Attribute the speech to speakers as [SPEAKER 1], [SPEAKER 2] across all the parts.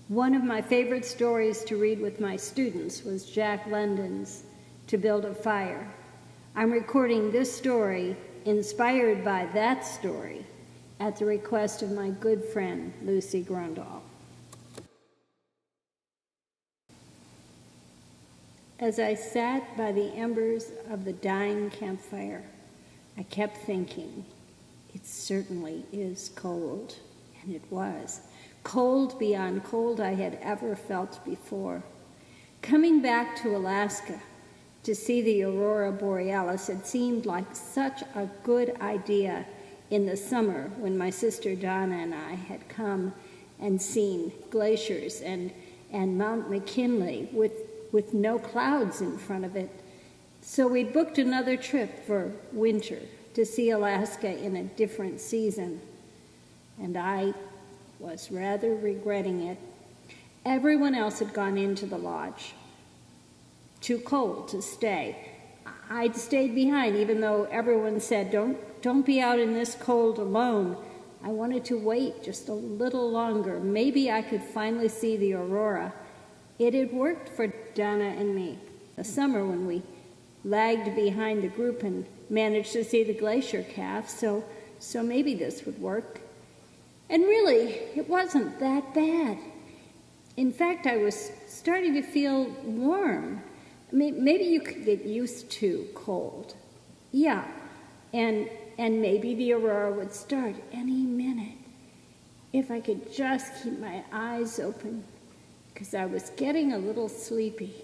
[SPEAKER 1] One of my favorite stories to read with my students was Jack London's To Build a Fire. I'm recording this story inspired by that story at the request of my good friend, Lucy Grondahl. As I sat by the embers of the dying campfire, I kept thinking, it certainly is cold, and it was. Cold beyond cold I had ever felt before. Coming back to Alaska to see the aurora borealis had seemed like such a good idea in the summer when my sister Donna and I had come and seen glaciers and Mount McKinley with no clouds in front of it. So we booked another trip for winter to see Alaska in a different season, and I was rather regretting it. Everyone else had gone into the lodge. Too cold to stay. I'd stayed behind, even though everyone said, don't be out in this cold alone. I wanted to wait just a little longer. Maybe I could finally see the aurora. It had worked for Donna and me. The summer when we lagged behind the group and managed to see the glacier calf, so maybe this would work. And really, it wasn't that bad. In fact, I was starting to feel warm. I mean, maybe you could get used to cold. Yeah, and maybe the aurora would start any minute. If I could just keep my eyes open, because I was getting a little sleepy.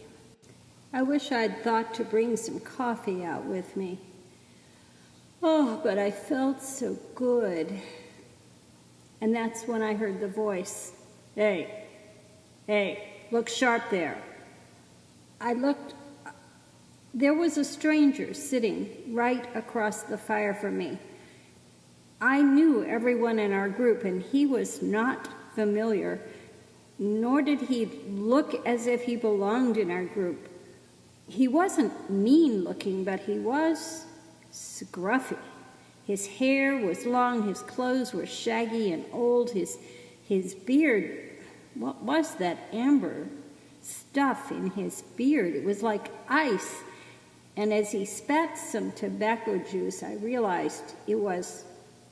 [SPEAKER 1] I wish I'd thought to bring some coffee out with me. Oh, but I felt so good. And that's when I heard the voice. Hey, look sharp there. I looked. There was a stranger sitting right across the fire from me. I knew everyone in our group, and he was not familiar, nor did he look as if he belonged in our group. He wasn't mean-looking, but he was scruffy. His hair was long, his clothes were shaggy and old, his beard, what was that amber stuff in his beard? It was like ice. And as he spat some tobacco juice, I realized it was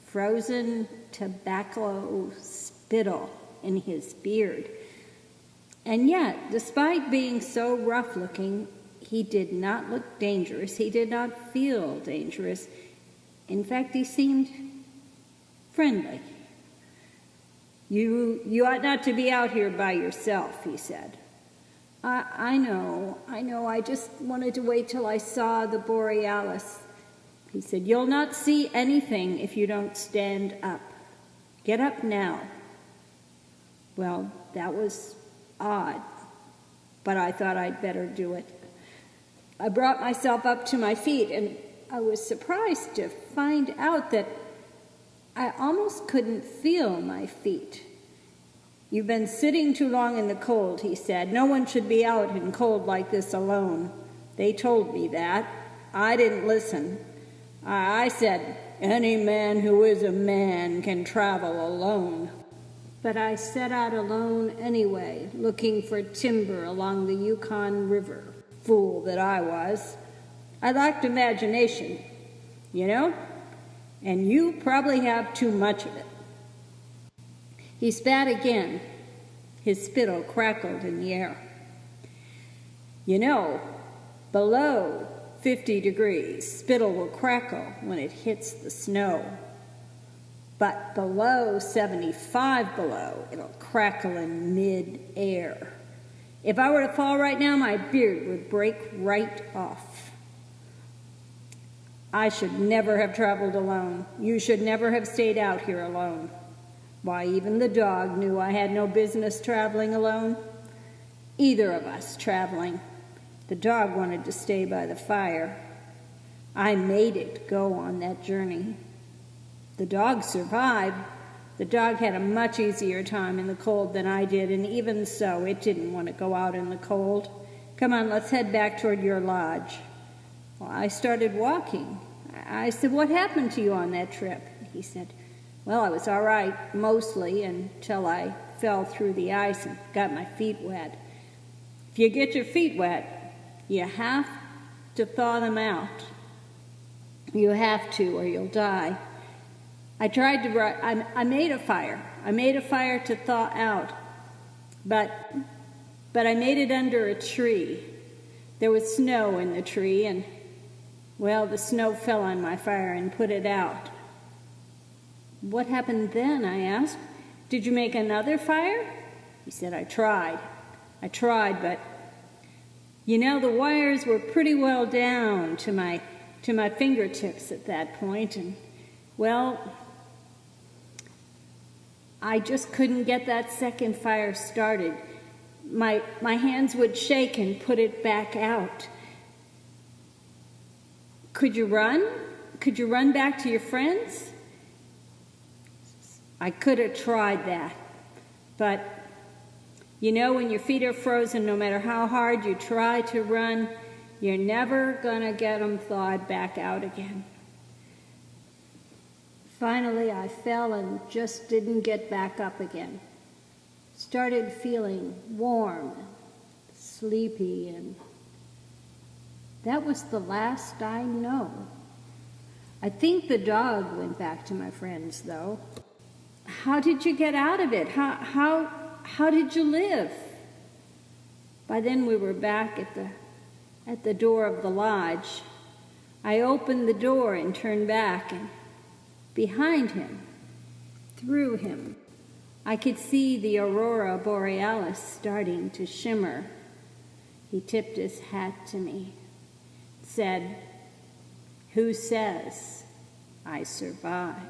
[SPEAKER 1] frozen tobacco spittle in his beard. And yet, despite being so rough-looking, he did not look dangerous. He did not feel dangerous. In fact, he seemed friendly. You ought not to be out here by yourself, he said. I know. I just wanted to wait till I saw the borealis. He said, you'll not see anything if you don't stand up. Get up now. Well, that was odd, but I thought I'd better do it. I brought myself up to my feet, and I was surprised to find out that I almost couldn't feel my feet. You've been sitting too long in the cold, he said. No one should be out in cold like this alone. They told me that. I didn't listen. I said, any man who is a man can travel alone. But I set out alone anyway, looking for timber along the Yukon River. Fool that I was. I lacked imagination, you know? And you probably have too much of it. He spat again. His spittle crackled in the air. You know, below 50 degrees, spittle will crackle when it hits the snow. But below 75 below, it'll crackle in mid-air. If I were to fall right now, my beard would break right off. I should never have traveled alone. You should never have stayed out here alone. Why, even the dog knew I had no business traveling alone. Either of us traveling. The dog wanted to stay by the fire. I made it go on that journey. The dog survived. The dog had a much easier time in the cold than I did, and even so, it didn't want to go out in the cold. Come on, let's head back toward your lodge. Well, I started walking. I said, what happened to you on that trip? He said, well, I was all right, mostly, until I fell through the ice and got my feet wet. If you get your feet wet, you have to thaw them out. You have to, or you'll die. I made a fire. I made a fire to thaw out, but I made it under a tree. There was snow in the tree, and, well, the snow fell on my fire and put it out. What happened then? I asked. Did you make another fire? He said, I tried, but, the wires were pretty well down to my fingertips at that point, and, well, I just couldn't get that second fire started. My hands would shake and put it back out. Could you run? Could you run back to your friends? I could have tried that, but when your feet are frozen, no matter how hard you try to run, you're never going to get them thawed back out again. Finally, I fell and just didn't get back up again. Started feeling warm, sleepy, and that was the last I know. I think the dog went back to my friends, though. How did you get out of it? How did you live? By then we were back at the door of the lodge. I opened the door and turned back, and behind him, through him, I could see the aurora borealis starting to shimmer. He tipped his hat to me, said, "Who says I survived?"